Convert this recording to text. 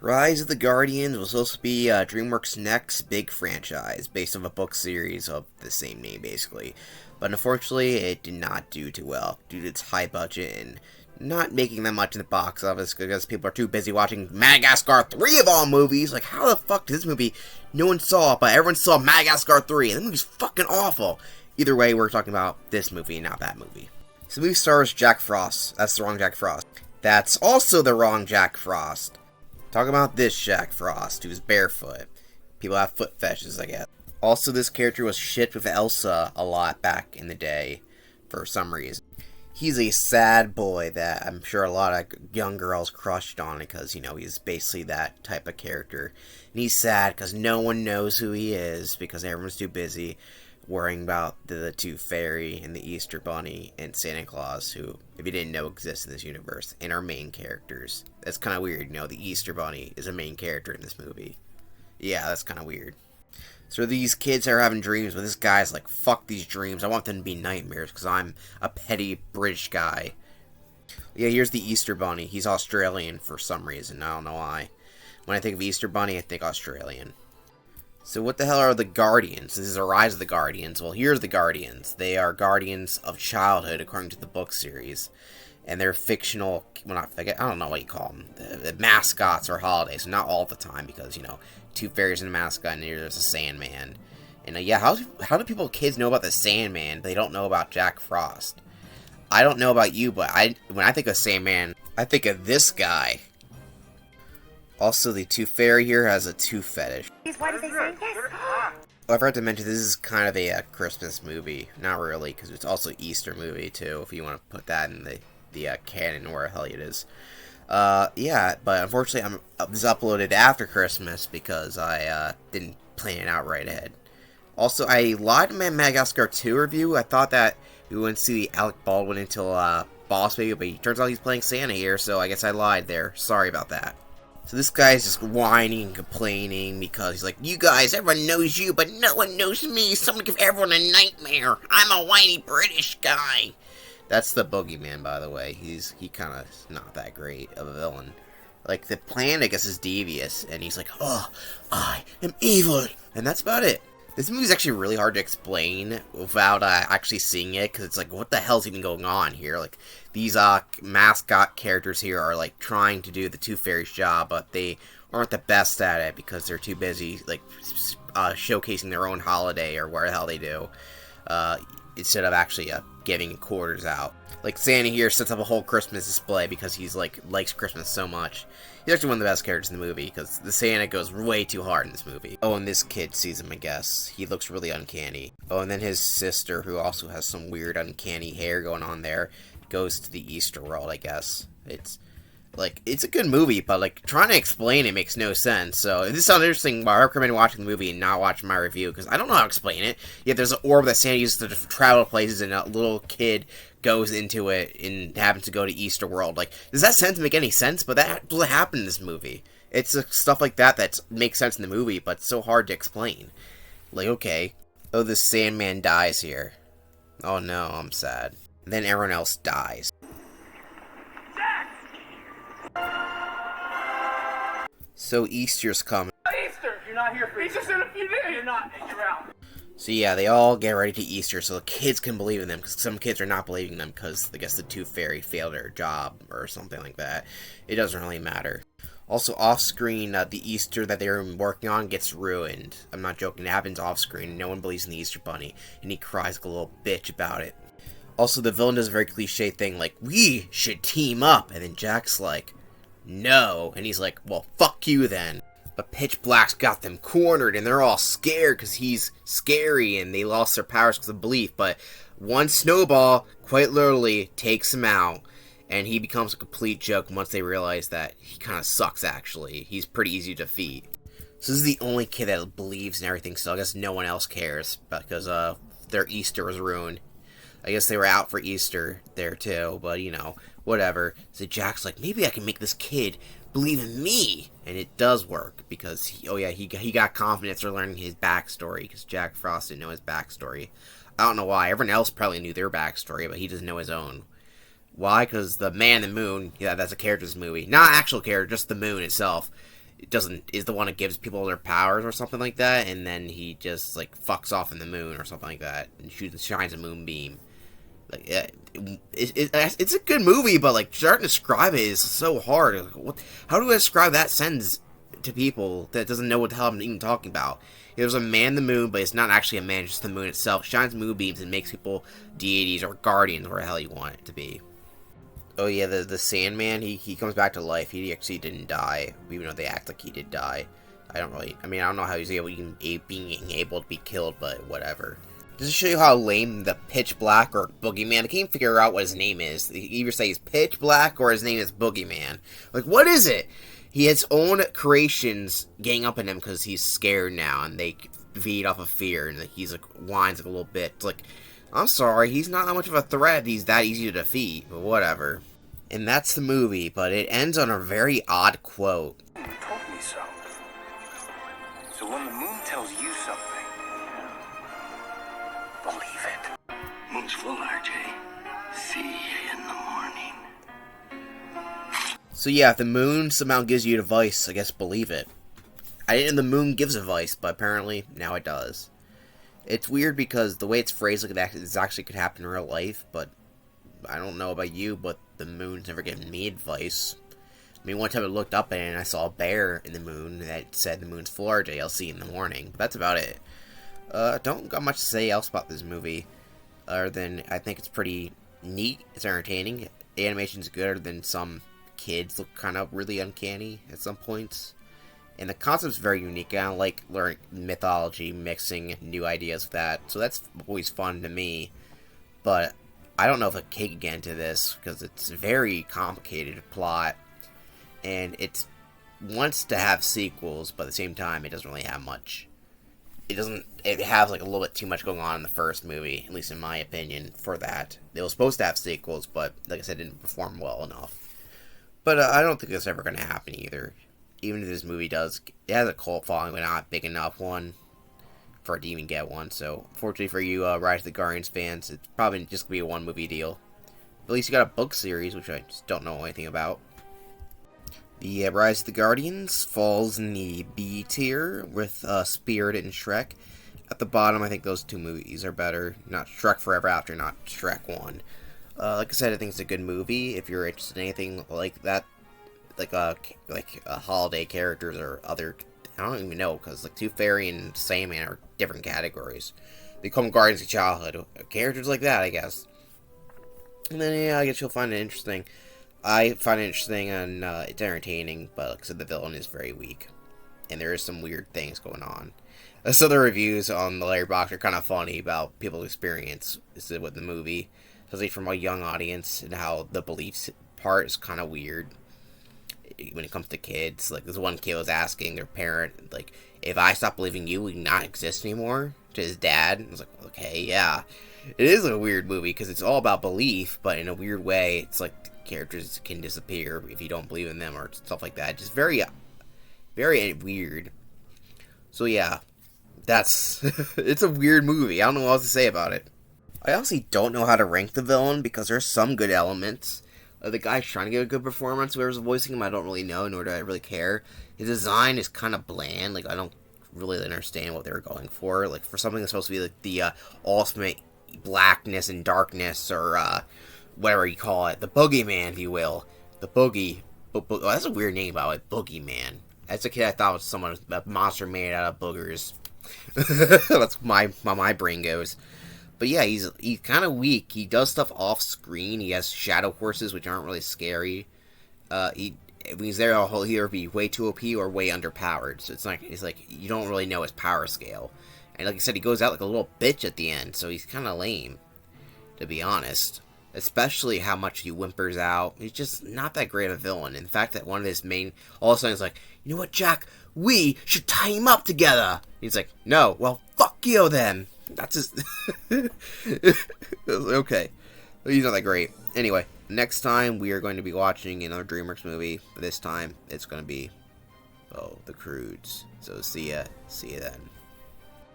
Rise of the Guardians was supposed to be DreamWorks' next big franchise, based on a book series of the same name, basically. But unfortunately, it did not do too well, due to its high budget and not making that much in the box office, because people are too busy watching Madagascar 3 of all movies. Like, how the fuck did this movie, no one saw it, but everyone saw Madagascar 3, and the movie's fucking awful. Either way, we're talking about this movie, not that movie. So the movie stars Jack Frost. That's the wrong Jack Frost. That's also the wrong Jack Frost. Talk about this Jack Frost, who's barefoot. People have foot fetishes, I guess. Also, this character was shipped with Elsa a lot back in the day, for some reason. He's a sad boy that I'm sure a lot of young girls crushed on, because, you know, he's basically that type of character. And he's sad because no one knows who he is, because everyone's too busy worrying about the Tooth Fairy and the Easter Bunny and Santa Claus, who, if you didn't know, exist in this universe, and are main characters. That's kind of weird, you know, the Easter Bunny is a main character in this movie. Yeah, that's kind of weird. So these kids are having dreams, but this guy's like, fuck these dreams, I want them to be nightmares, because I'm a petty British guy. Yeah, here's the Easter Bunny. He's Australian for some reason, I don't know why. When I think of Easter Bunny, I think Australian. So what the hell are the Guardians? This is a Rise of the Guardians. Well, here's the Guardians. They are guardians of childhood, according to the book series. And they're fictional, well, I don't know what you call them. The mascots or holidays. Not all the time, because, you know, Two Fairies and a mascot, and there's a Sandman. And yeah, how do kids know about the Sandman, but they don't know about Jack Frost? I don't know about you, but when I think of Sandman, I think of this guy. Also, the Tooth Fairy here has a tooth fetish. Why did they say yes? Oh, I forgot to mention, this is kind of a Christmas movie. Not really, because it's also Easter movie, too, if you want to put that in the canon, or where the hell it is. Yeah, but unfortunately, this is uploaded after Christmas, because I didn't plan it out right ahead. Also, I lied in my Madagascar 2 review. I thought that we wouldn't see the Alec Baldwin until Boss Baby, but it turns out he's playing Santa here, so I guess I lied there. Sorry about that. So this guy's just whining and complaining because he's like, you guys, everyone knows you, but no one knows me. Someone give everyone a nightmare. I'm a whiny British guy. That's the boogeyman, by the way. He kind of not that great of a villain. Like, the plan, I guess, is devious, and he's like, oh, I am evil. And that's about it. This movie's actually really hard to explain without actually seeing it, because it's like, what the hell's even going on here? Like, these mascot characters here are like trying to do the Tooth Fairy's job, but they aren't the best at it because they're too busy like showcasing their own holiday or where the hell they do, instead of actually giving quarters out. Like, Santa here sets up a whole Christmas display because he's likes Christmas so much. He's actually one of the best characters in the movie, because the Santa goes way too hard in this movie. Oh, and this kid sees him, I guess. He looks really uncanny. Oh, and then his sister, who also has some weird uncanny hair going on there, goes to the Easter world, I guess. It's a good movie, but, like, trying to explain it makes no sense. So, if this sounds interesting, I recommend watching the movie and not watching my review, because I don't know how to explain it. Yet there's an orb that Santa uses to travel places, and a little kid goes into it and happens to go to Easter World. Like, does that sentence make any sense? But that doesn't happen in this movie. It's stuff like that makes sense in the movie, but it's so hard to explain. Like, okay. Oh, the Sandman dies here. Oh no, I'm sad. And then everyone else dies. So Easter's coming. Easter! You're not here for Easter. Just in a few days. You're not. You're out. So yeah, they all get ready to Easter so the kids can believe in them, because some kids are not believing them because I guess the Tooth Fairy failed their job or something like that. It doesn't really matter. Also, off-screen, the Easter that they were working on gets ruined. I'm not joking, it happens off-screen. No one believes in the Easter Bunny, and he cries like a little bitch about it. Also, the villain does a very cliche thing like, we should team up, and then Jack's like, no, and he's like, well, fuck you then. But Pitch Black's got them cornered, and they're all scared because he's scary, and they lost their powers because of belief. But one snowball, quite literally, takes him out, and he becomes a complete joke once they realize that he kind of sucks, actually. He's pretty easy to defeat. So this is the only kid that believes in everything, so I guess no one else cares, because their Easter was ruined. I guess they were out for Easter there, too, but, you know, whatever. So Jack's like, maybe I can make this kid believe in me, and it does work, because he got confidence for learning his backstory, because Jack Frost didn't know his backstory. I don't know why. Everyone else probably knew their backstory, but he doesn't know his own. Why? Because the Man in the Moon, yeah, that's a character's movie, not actual character, just the moon itself, is the one that gives people their powers or something like that, and then he just like fucks off in the moon or something like that and shines a moonbeam. Like it's a good movie, but like starting to describe it is so hard. Like, how do I describe that sentence to people that doesn't know what the hell I'm even talking about? There's a man in the moon, but it's not actually a man, it's just the moon itself. Shines moonbeams and makes people deities or guardians, where the hell you want it to be. Oh yeah, the Sandman, he comes back to life. He actually didn't die, even though they act like he did die. I don't know how he's being able to be killed, but whatever. Just to show you how lame the Pitch Black or Boogeyman, I can't even figure out what his name is. He either say he's Pitch Black or his name is Boogeyman. Like, what is it? He has own creations gang up in him because he's scared now, and they feed off of fear, and he's like whines like a little bit. It's like, I'm sorry, he's not that much of a threat. He's that easy to defeat, but whatever. And that's the movie, but it ends on a very odd quote. You told me so. So when the moon tells you something, believe it. Moon's full, RJ. See you in the morning. So yeah, if the moon somehow gives you advice, I guess believe it. I didn't know the moon gives advice, but apparently now it does. It's weird because the way it's phrased like it actually could happen in real life, but I don't know about you, but the moon's never given me advice. I mean, one time I looked up at it and I saw a bear in the moon that said the moon's full, RJ, I'll see you in the morning. But that's about it. Don't got much to say else about this movie, other than I think it's pretty neat, it's entertaining, the animation's good, other than some kids look kind of really uncanny at some points. And the concept's very unique. I don't like learning mythology, mixing new ideas with that, so that's always fun to me. But I don't know if a kid could get into this, because it's a very complicated plot, and it wants to have sequels, but at the same time, it doesn't really have much. It has like a little bit too much going on in the first movie, at least in my opinion, for that. It was supposed to have sequels, but like I said, it didn't perform well enough. But I don't think that's ever going to happen either. Even if this movie does, it has a cult following, but not a big enough one for it to even get one. So, fortunately for you, Rise of the Guardians fans, it's probably just going to be a one-movie deal. But at least you got a book series, which I just don't know anything about. The Rise of the Guardians falls in the B tier with Spirited and Shrek. At the bottom, I think those two movies are better. Not Shrek Forever After, not Shrek 1. Like I said, I think it's a good movie. If you're interested in anything like that, like holiday characters or other, I don't even know, because like Tooth Fairy and Sandman are different categories. They call them Guardians of Childhood. Characters like that, I guess. And then, yeah, I guess you'll find it interesting. I find it interesting and it's entertaining, but like I said, the villain is very weak. And there is some weird things going on. So the reviews on the Letterboxd are kind of funny about people's experience with the movie, especially from a young audience, and how the beliefs part is kind of weird when it comes to kids. Like, this one kid was asking their parent, like, if I stop believing you, will you not exist anymore? To his dad. I was like, okay, yeah. It is a weird movie, because it's all about belief, but in a weird way, it's like characters can disappear if you don't believe in them, or stuff like that. Just very, very weird. So yeah, that's, it's a weird movie. I don't know what else to say about it. I honestly don't know how to rank the villain, because there's some good elements. The guy's trying to get a good performance, whoever's voicing him, I don't really know, nor do I really care. His design is kind of bland, like, I don't really understand what they were going for. Like, for something that's supposed to be, like, the ultimate blackness and darkness, or, whatever you call it, the boogeyman, if you will. The boogie, oh, that's a weird name, by the way, boogeyman. As a kid, I thought it was a monster made out of boogers. That's how my brain goes. But yeah, he's kind of weak. He does stuff off screen. He has shadow horses, which aren't really scary. When he's there, he'll either be way too OP or way underpowered. So it's like you don't really know his power scale. And like I said, he goes out like a little bitch at the end, so he's kind of lame, to be honest. Especially how much he whimpers out. He's just not that great of a villain. In fact, that one of his main, all of a sudden, is like, you know what, Jack? We should tie him up together. He's like, no, well, fuck you then. That's just... okay. He's not that great. Anyway, next time we are going to be watching another DreamWorks movie. But this time, it's going to be, The Croods. So see ya then.